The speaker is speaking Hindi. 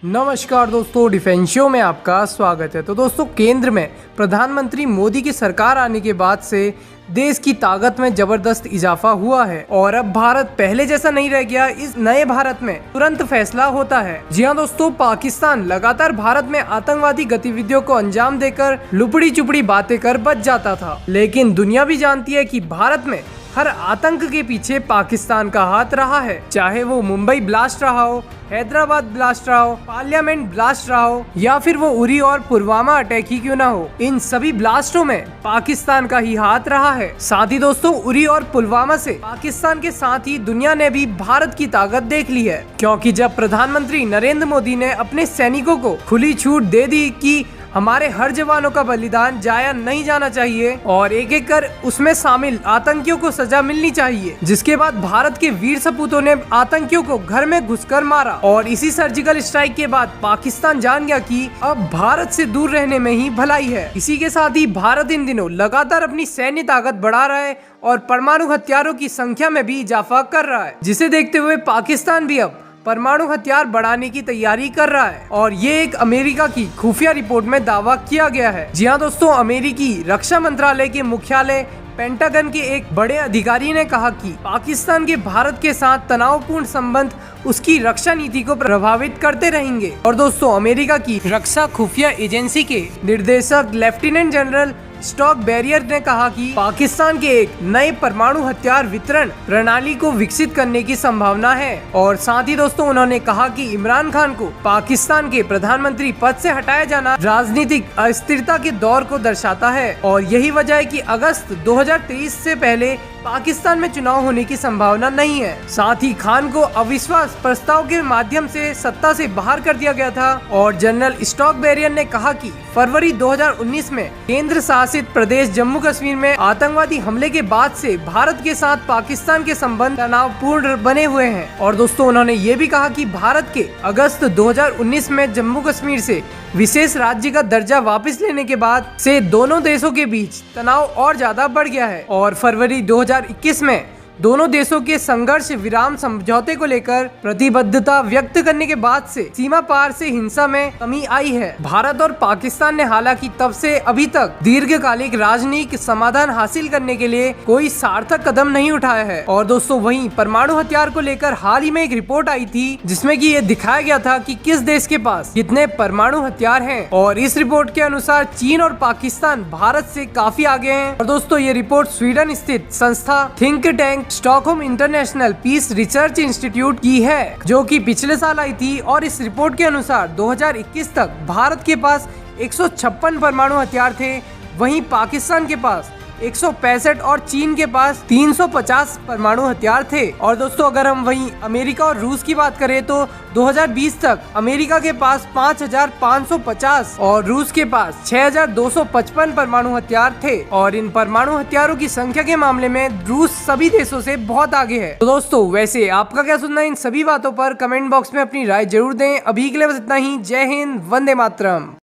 नमस्कार दोस्तों, डिफेंस शो में आपका स्वागत है। तो दोस्तों, केंद्र में प्रधानमंत्री मोदी की सरकार आने के बाद से देश की ताकत में जबरदस्त इजाफा हुआ है और अब भारत पहले जैसा नहीं रह गया। इस नए भारत में तुरंत फैसला होता है। जी हाँ दोस्तों, पाकिस्तान लगातार भारत में आतंकवादी गतिविधियों को अंजाम देकर लुपड़ी चुपड़ी बातें कर बच जाता था, लेकिन दुनिया भी जानती है कि भारत में हर आतंक के पीछे पाकिस्तान का हाथ रहा है। चाहे वो मुंबई ब्लास्ट रहा हो, हैदराबाद ब्लास्ट रहा हो, पार्लियामेंट ब्लास्ट रहा हो या फिर वो उरी और पुलवामा अटैक ही क्यों ना हो, इन सभी ब्लास्टों में पाकिस्तान का ही हाथ रहा है। साथ ही दोस्तों, उरी और पुलवामा से पाकिस्तान के साथ ही दुनिया ने भी भारत की ताकत देख ली है, क्योंकि जब प्रधानमंत्री नरेंद्र मोदी ने अपने सैनिकों को खुली छूट दे दी कि हमारे हर जवानों का बलिदान जाया नहीं जाना चाहिए और एक एक कर उसमें शामिल आतंकियों को सजा मिलनी चाहिए, जिसके बाद भारत के वीर सपूतों ने आतंकियों को घर में घुसकर मारा। और इसी सर्जिकल स्ट्राइक के बाद पाकिस्तान जान गया कि अब भारत से दूर रहने में ही भलाई है। इसी के साथ ही भारत इन दिनों लगातार अपनी सैन्य ताकत बढ़ा रहा है और परमाणु हथियारों की संख्या में भी इजाफा कर रहा है, जिसे देखते हुए पाकिस्तान भी अब परमाणु हथियार बढ़ाने की तैयारी कर रहा है। और ये एक अमेरिका की खुफिया रिपोर्ट में दावा किया गया है। जी हाँ दोस्तों, अमेरिकी रक्षा मंत्रालय के मुख्यालय पेंटागन के एक बड़े अधिकारी ने कहा कि पाकिस्तान के भारत के साथ तनावपूर्ण संबंध उसकी रक्षा नीति को प्रभावित करते रहेंगे। और दोस्तों, अमेरिका की रक्षा खुफिया एजेंसी के निर्देशक लेफ्टिनेंट जनरल स्टॉक बैरियर ने कहा कि पाकिस्तान के एक नए परमाणु हथियार वितरण प्रणाली को विकसित करने की संभावना है। और साथ ही दोस्तों, उन्होंने कहा कि इमरान खान को पाकिस्तान के प्रधानमंत्री पद से हटाया जाना राजनीतिक अस्थिरता के दौर को दर्शाता है और यही वजह है कि अगस्त 2023 से पहले पाकिस्तान में चुनाव होने की संभावना नहीं है। साथ ही खान को अविश्वास प्रस्ताव के माध्यम से सत्ता से बाहर कर दिया गया था। और जनरल स्टॉक बैरियर ने कहा कि फरवरी 2019 में केंद्र शासित प्रदेश जम्मू कश्मीर में आतंकवादी हमले के बाद से भारत के साथ पाकिस्तान के संबंध तनावपूर्ण बने हुए हैं। और दोस्तों, उन्होंने ये भी कहा कि भारत के अगस्त 2019 में जम्मू कश्मीर से विशेष राज्य का दर्जा वापस लेने के बाद से दोनों देशों के बीच तनाव और ज्यादा बढ़ गया है। और फरवरी 2021 में दोनों देशों के संघर्ष विराम समझौते को लेकर प्रतिबद्धता व्यक्त करने के बाद से सीमा पार से हिंसा में कमी आई है। भारत और पाकिस्तान ने हालांकि तब से अभी तक दीर्घकालिक राजनीतिक समाधान हासिल करने के लिए कोई सार्थक कदम नहीं उठाया है। और दोस्तों, वहीं परमाणु हथियार को लेकर हाल ही में एक रिपोर्ट आई थी जिसमें कि ये दिखाया गया था कि किस देश के पास कितने परमाणु हथियार हैं। और इस रिपोर्ट के अनुसार चीन और पाकिस्तान भारत से काफी आगे हैं। और दोस्तों, ये रिपोर्ट स्वीडन स्थित संस्था think tank Stockholm International Peace Research Institute की है, जो कि पिछले साल आई थी। और इस रिपोर्ट के अनुसार 2021 तक भारत के पास 156 परमाणु हथियार थे, वहीं पाकिस्तान के पास 165 और चीन के पास 350 परमाणु हथियार थे। और दोस्तों, अगर हम वहीं अमेरिका और रूस की बात करें तो 2020 तक अमेरिका के पास 5550 और रूस के पास 6255 परमाणु हथियार थे। और इन परमाणु हथियारों की संख्या के मामले में रूस सभी देशों से बहुत आगे है। तो दोस्तों, वैसे आपका क्या सुनना है इन सभी बातों पर? कमेंट बॉक्स में अपनी राय जरूर दें। अभी के लिए बस इतना ही। जय हिंद, वंदे मातरम।